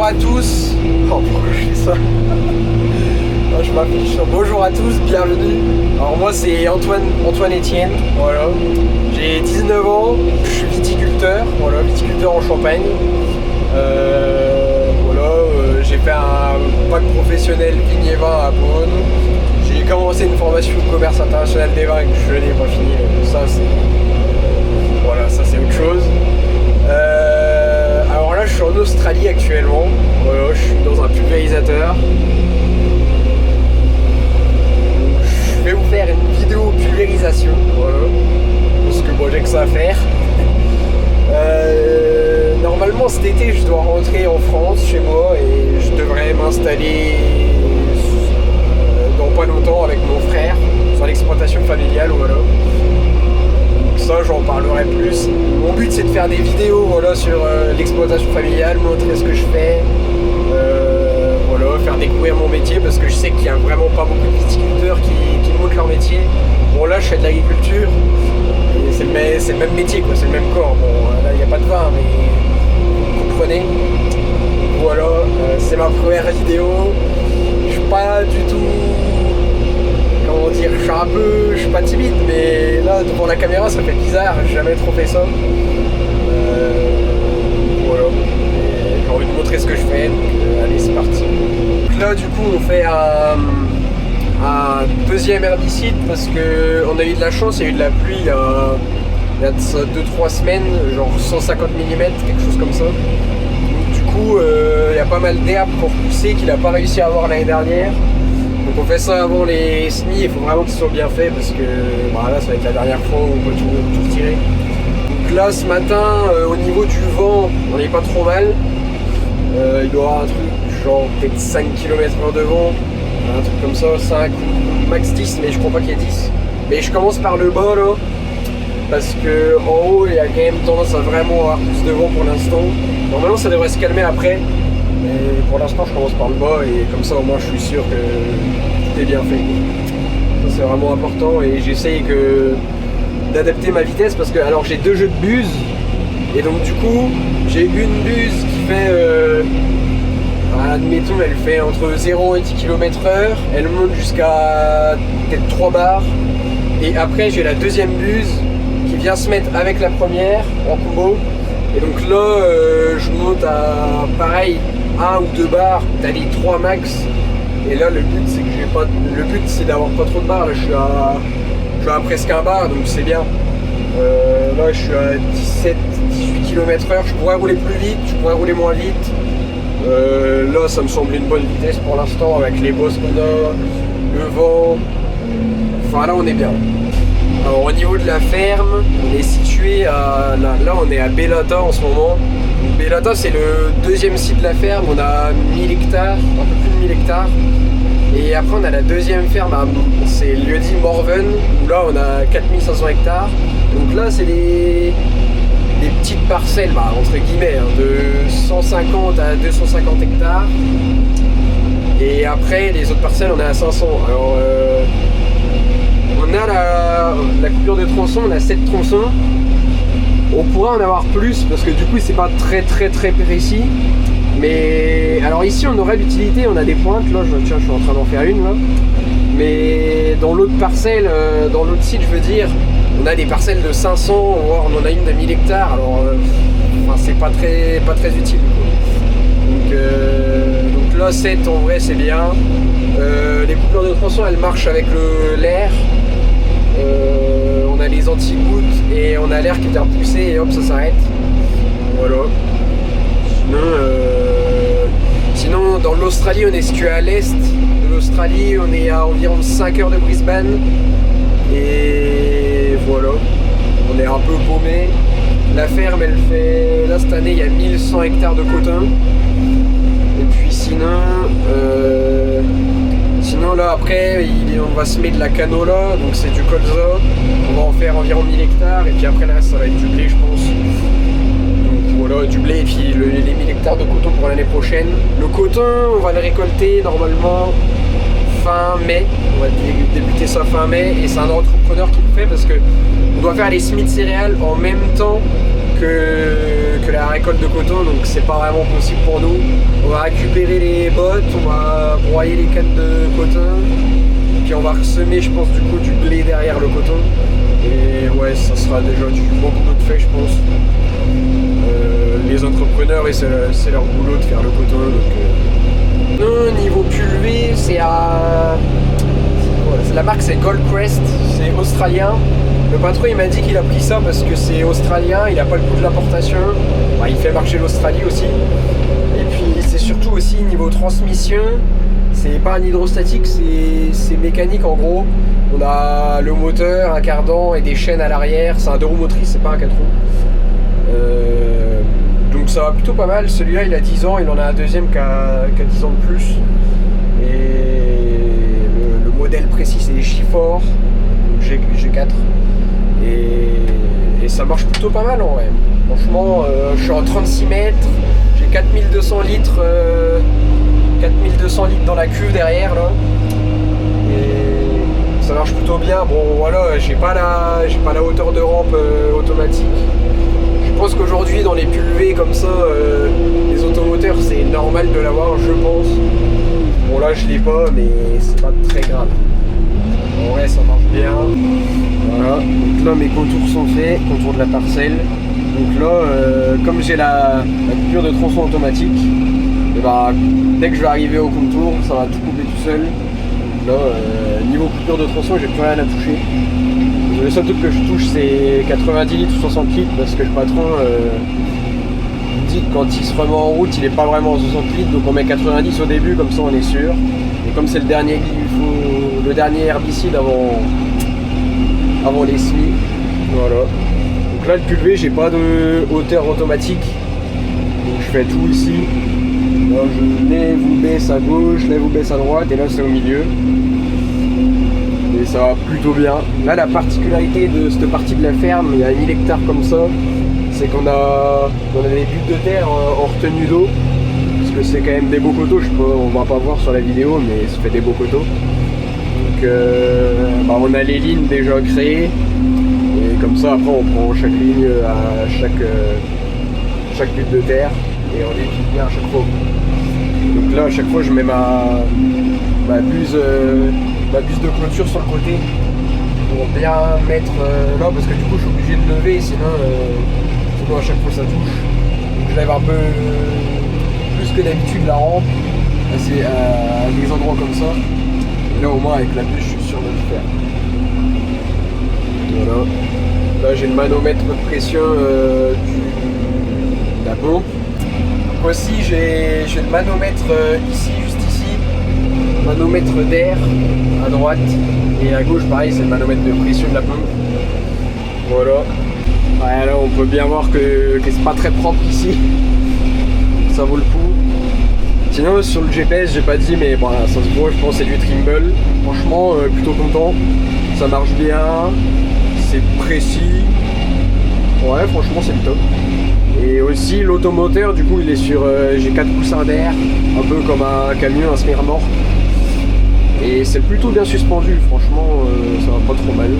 bonjour à tous. Oh, pourquoi je fais ça? Je m'affiche. Bonjour à tous, bienvenue. Alors moi c'est Antoine Etienne, voilà. J'ai 19 ans, je suis viticulteur, voilà, viticulteur en Champagne. J'ai fait un bac professionnel vignes et vins à Beaune. J'ai commencé une formation de commerce international des vins que je n'ai pas fini. Ça c'est autre chose. Alors là je suis en Australie actuellement. Voilà, je suis dans un pulvérisateur. Je vais vous faire une vidéo pulvérisation, voilà, parce que moi j'ai que ça à faire. Normalement cet été je dois rentrer en France chez moi et je devrais m'installer dans pas longtemps avec mon frère sur l'exploitation familiale, voilà. Donc ça j'en parlerai plus. Mon but c'est de faire des vidéos, voilà, sur l'exploitation familiale, montrer ce que je fais. Voilà, faire découvrir mon métier parce que je sais qu'il n'y a vraiment pas beaucoup de viticulteurs qui montrent leur métier. Bon là je fais de l'agriculture et c'est le même métier quoi, c'est le même corps. Bon là il n'y a pas de vin mais vous comprenez. Voilà, c'est ma première vidéo. Je suis pas du tout, comment dire, je suis pas timide mais là devant la caméra ça fait bizarre, j'ai jamais trop fait ça. Voilà. J'ai envie de montrer ce que je fais, donc allez c'est parti. Donc là du coup on fait un deuxième herbicide parce qu'on a eu de la chance, il y a eu de la pluie il y a 2-3 semaines, genre 150 mm, quelque chose comme ça. Donc, du coup il y a pas mal d'herbes pour pousser qu'il n'a pas réussi à avoir l'année dernière. Donc on fait ça avant les semis, il faut vraiment qu'ils soient bien faits parce que là ça va être la dernière fois où on peut tout retirer. Donc là ce matin au niveau du vent on n'est pas trop mal. Il doit y avoir un truc genre peut-être 5 km/h de vent, un truc comme ça, 5 ou max 10, mais je crois pas qu'il y ait 10. Mais je commence par le bas là, parce que en haut il y a quand même tendance à vraiment avoir plus de vent pour l'instant. Normalement ça devrait se calmer après, mais pour l'instant je commence par le bas et comme ça au moins je suis sûr que tout est bien fait. Ça c'est vraiment important et j'essaye d'adapter ma vitesse parce que alors j'ai 2 jeux de buse et donc du coup j'ai une buse qui fait admettons elle fait entre 0 et 10 km/h, elle monte jusqu'à peut-être 3 bars et après j'ai la deuxième buse qui vient se mettre avec la première en combo et donc là je monte à pareil 1 ou 2 bars, d'aller 3 max et là le but c'est d'avoir pas trop de bars, là je suis à presque 1 bar donc c'est bien. Là je suis à 17-18 km/h, je pourrais rouler plus vite, je pourrais rouler moins vite. Là ça me semble une bonne vitesse pour l'instant avec les bosses qu'on a, le vent, enfin là on est bien. Alors au niveau de la ferme, on est situé à, là on est à Belata en ce moment. Donc, Belata c'est le deuxième site de la ferme, on a 1000 hectares, un peu plus de 1000 hectares. Et après on a la deuxième ferme, c'est lieu-dit Morven, où là on a 4500 hectares. Donc là c'est des petites parcelles, entre guillemets, de 150 à 250 hectares. Et après les autres parcelles on est à 500. Alors on a la coupure de tronçons, on a 7 tronçons. On pourrait en avoir plus parce que du coup c'est pas très précis. Mais alors ici on aurait l'utilité, on a des pointes, là je suis en train d'en faire une là. Mais dans l'autre parcelle, dans l'autre site je veux dire, on a des parcelles de 500, voire on en a une de 1000 hectares, alors c'est pas très utile quoi. Donc là 7 en vrai c'est bien. Les coupures de tronçons elles marchent avec l'air. On a les anti-gouttes et on a l'air qui vient pousser et hop ça s'arrête. Voilà. Sinon dans l'Australie on est situé à l'est de l'Australie, on est à environ 5 heures de Brisbane et voilà, on est un peu paumé. La ferme elle fait, là cette année il y a 1100 hectares de coton et puis sinon là après on va semer de la canola, donc c'est du colza, on va en faire environ 1000 hectares et puis après le reste ça va être du blé je pense. Voilà, du blé et puis les 1000 hectares de coton pour l'année prochaine. Le coton, on va le récolter normalement fin mai. On va débuter ça fin mai et c'est un entrepreneur qui le fait parce que on doit faire les semis de céréales en même temps que la récolte de coton, donc c'est pas vraiment possible pour nous. On va récupérer les bottes, on va broyer les cannes de coton, puis on va ressemer, je pense, du coup du blé derrière le coton. Et ouais, ça sera déjà du bon boulot de fait, je pense. Les entrepreneurs, et c'est leur boulot de faire le coton. Donc, non, niveau pulvé, c'est à... La marque c'est Goldcrest, c'est australien. Le patron il m'a dit qu'il a pris ça parce que c'est australien, il n'a pas le coût de l'importation. Bah, il fait marcher l'Australie aussi. Et puis c'est surtout aussi niveau transmission, c'est pas un hydrostatique, c'est mécanique en gros. On a le moteur, un cardan et des chaînes à l'arrière. C'est un 2 roues motrices, c'est pas un 4 roues. Donc ça va plutôt pas mal. Celui-là il a 10 ans, il en a un deuxième qui a 10 ans de plus. Et le modèle précis c'est les G4, G4. Et ça marche plutôt pas mal en vrai. Franchement, je suis en 36 mètres, j'ai 4200 litres, 4200 litres dans la cuve derrière là. Et ça marche plutôt bien. Bon voilà, j'ai pas la hauteur de rampe automatique. Je pense qu'aujourd'hui dans les pulvés comme ça, les automoteurs c'est normal de l'avoir, je pense. Bon là je l'ai pas, mais c'est pas très grave. En vrai ça marche bien. Voilà, donc là mes contours sont faits, contour de la parcelle. Donc là, comme j'ai la coupure de tronçon automatique, et bah, dès que je vais arriver au contour, ça va tout couper tout seul. Donc là, niveau coupure de tronçon, j'ai plus rien à toucher. Le seul truc que je touche c'est 90 litres ou 60 litres parce que le patron dit que quand il se remet en route, il est pas vraiment en 60 litres, donc on met 90 au début, comme ça on est sûr. Et comme c'est le dernier herbicide avant les semis, voilà. Donc là le pulvé, j'ai pas de hauteur automatique, donc je fais tout ici. Là je lève ou baisse à gauche, lève ou baisse à droite, et là c'est au milieu. Et ça va plutôt bien. Là la particularité de cette partie de la ferme, il y a 1000 hectares comme ça, c'est qu'on a des buttes de terre en retenue d'eau, parce que c'est quand même des beaux coteaux, on va pas voir sur la vidéo, mais ça fait des beaux coteaux. Donc bah, on a les lignes déjà créées, et comme ça après on prend chaque ligne à chaque butte de terre, et on les pile bien à chaque fois. Donc là à chaque fois je mets ma buse de clôture sur le côté pour bien mettre là, parce que du coup je suis obligé de lever, sinon à chaque fois ça touche. Donc je lève un peu plus que d'habitude la rampe à des endroits comme ça. Et là au moins avec la bûche je suis sûr de le faire. Voilà. Là j'ai le manomètre de pression de la pompe. Donc aussi j'ai le manomètre ici, juste ici. Manomètre d'air à droite. Et à gauche pareil c'est le manomètre de pression de la pompe. Voilà. Ouais, là on peut bien voir que c'est pas très propre ici. Ça vaut le coup. Sinon sur le GPS j'ai pas dit, mais bon, ça se voit, je pense que c'est du Trimble. Franchement plutôt content. Ça marche bien. C'est précis. Ouais franchement c'est le top. Et aussi l'automoteur du coup il est sur j'ai 4 coussins d'air, un peu comme un camion, un semi-remorque. Et c'est plutôt bien suspendu, franchement ça va pas trop mal.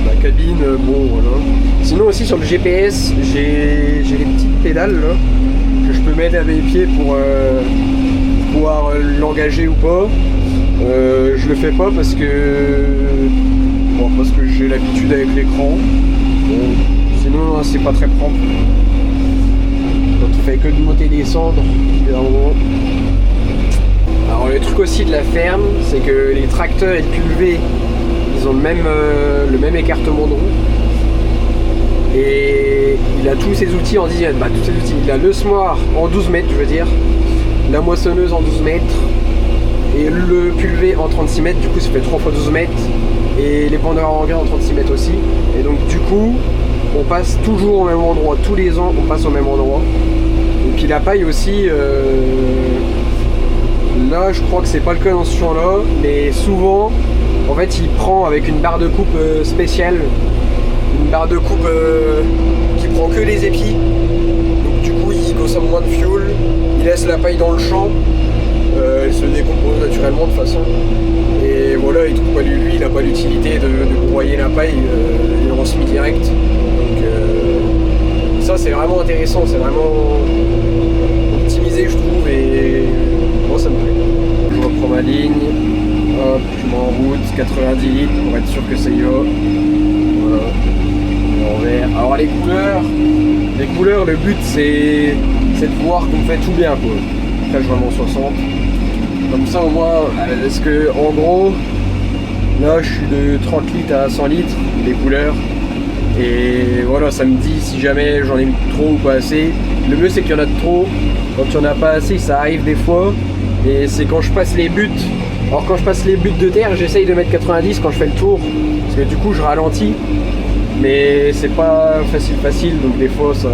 La cabine, bon voilà. Sinon aussi sur le GPS, j'ai les petites pédales là, que je peux mettre à mes pieds pour pouvoir l'engager ou pas. Je le fais pas parce que j'ai l'habitude avec l'écran. Bon, sinon c'est pas très propre. Quand on fait que de monter et descendre, évidemment. Alors le truc aussi de la ferme, c'est que les tracteurs et le pulvé, ils ont le même écartement de roue. Et il a tous ses outils en dizaines. Tous ses outils. Il a le semoir en 12 mètres, je veux dire. La moissonneuse en 12 mètres. Et le pulvé en 36 mètres. Du coup, ça fait 3 fois 12 mètres. Et les pendeurs à engrais en 36 mètres aussi. Et donc, du coup, on passe toujours au même endroit. Tous les ans, on passe au même endroit. Et puis la paille aussi. Là, je crois que c'est pas le cas dans ce champ-là. Mais souvent, en fait, il prend avec une barre de coupe spéciale. Une barre de coupe qui prend que les épis. Donc du coup il consomme moins de fuel. Il laisse la paille dans le champ. Elle se décompose naturellement de toute façon. Et voilà, il trouve pas lui, il n'a pas l'utilité de broyer la paille. Il en semi direct. Donc c'est vraiment intéressant, c'est vraiment optimisé je trouve et moi ça me plaît. Je reprends ma ligne, hop, je mets en route, 90 litres pour être sûr que ça y va. Voilà, en vert. Alors les couleurs, le but c'est de voir qu'on fait tout bien quoi. Après je remets en 60. Comme ça au moins, parce que en gros, là je suis de 30 litres à 100 litres, les couleurs. Et voilà, ça me dit si jamais j'en ai mis trop ou pas assez. Le mieux c'est qu'il y en a de trop. Quand il n'y en a pas assez, ça arrive des fois. Et c'est quand je passe les buts. Alors quand je passe les buts de terre, j'essaye de mettre 90 quand je fais le tour. Parce que du coup je ralentis. Mais c'est pas facile. Donc des fois ça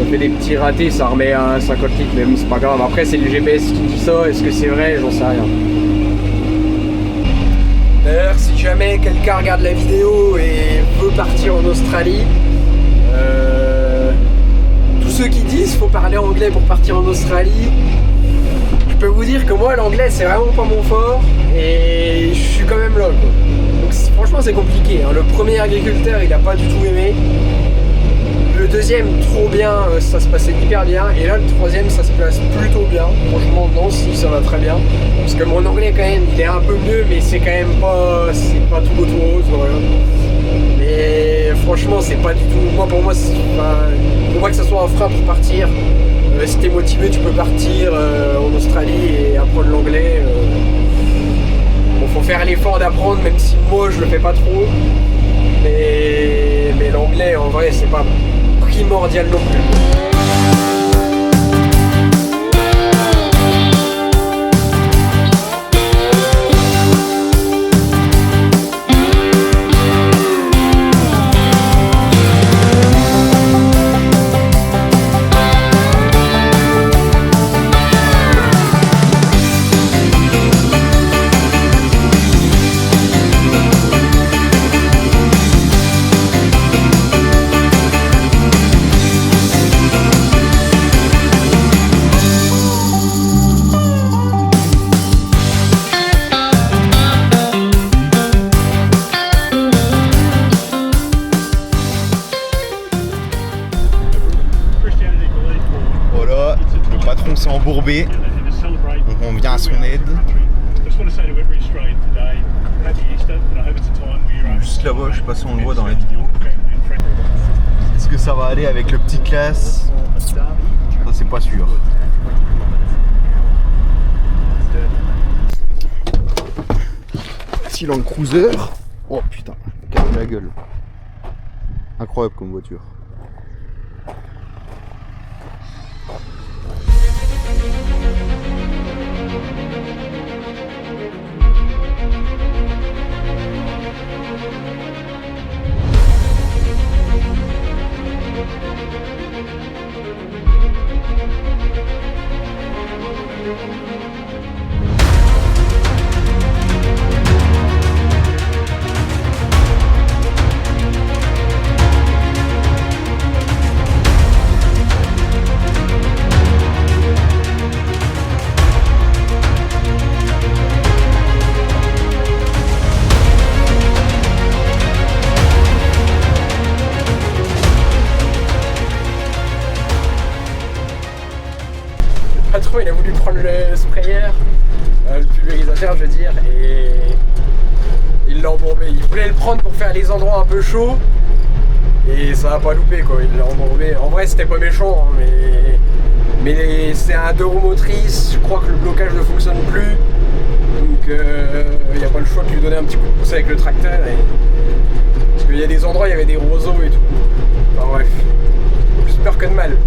fait des petits ratés, ça remet à 50 litres, mais bon, c'est pas grave. Après c'est le GPS qui dit ça, est-ce que c'est vrai, j'en sais rien. D'ailleurs, si jamais quelqu'un regarde la vidéo et veut partir en Australie, tous ceux qui disent faut parler anglais pour partir en Australie, je peux vous dire que moi l'anglais c'est vraiment pas mon fort et je suis quand même là quoi. Donc franchement c'est compliqué, hein. Le premier agriculteur il a pas du tout aimé. Le deuxième, trop bien, ça se passait hyper bien. Et là, le troisième, ça se passe plutôt bien. Franchement, non, si, ça va très bien. Parce que mon anglais, quand même, il est un peu mieux, mais c'est quand même pas... C'est pas tout beau, tout rose, voilà. Mais franchement, c'est pas du tout... Moi, pour moi, faut pas que ça soit un frein pour partir. Si t'es motivé, tu peux partir en Australie et apprendre l'anglais. Bon, faut faire l'effort d'apprendre, même si moi, je le fais pas trop. Mais l'anglais, en vrai, c'est pas primordial non plus. Voilà, le patron s'est embourbé, donc on vient à son aide. Juste là-bas, je sais pas si on le voit dans la vidéo. Est-ce que ça va aller avec le petit classe? Ça c'est pas sûr. Si Land Cruiser. Oh putain, casse la gueule. Incroyable comme voiture. Le patron il a voulu prendre le sprayer, le pulvérisateur je veux dire, et il l'a embourbé. Il voulait le prendre pour faire les endroits un peu chauds et ça a pas loupé quoi, il l'a embourbé. En vrai c'était pas méchant hein, mais c'est un 2 roues motrices, je crois que le blocage ne fonctionne plus. Donc il n'y a pas le choix de lui donner un petit coup de pouce avec le tracteur. Parce qu'il y a des endroits, il y avait des roseaux et tout. Enfin bref, plus peur que de mal.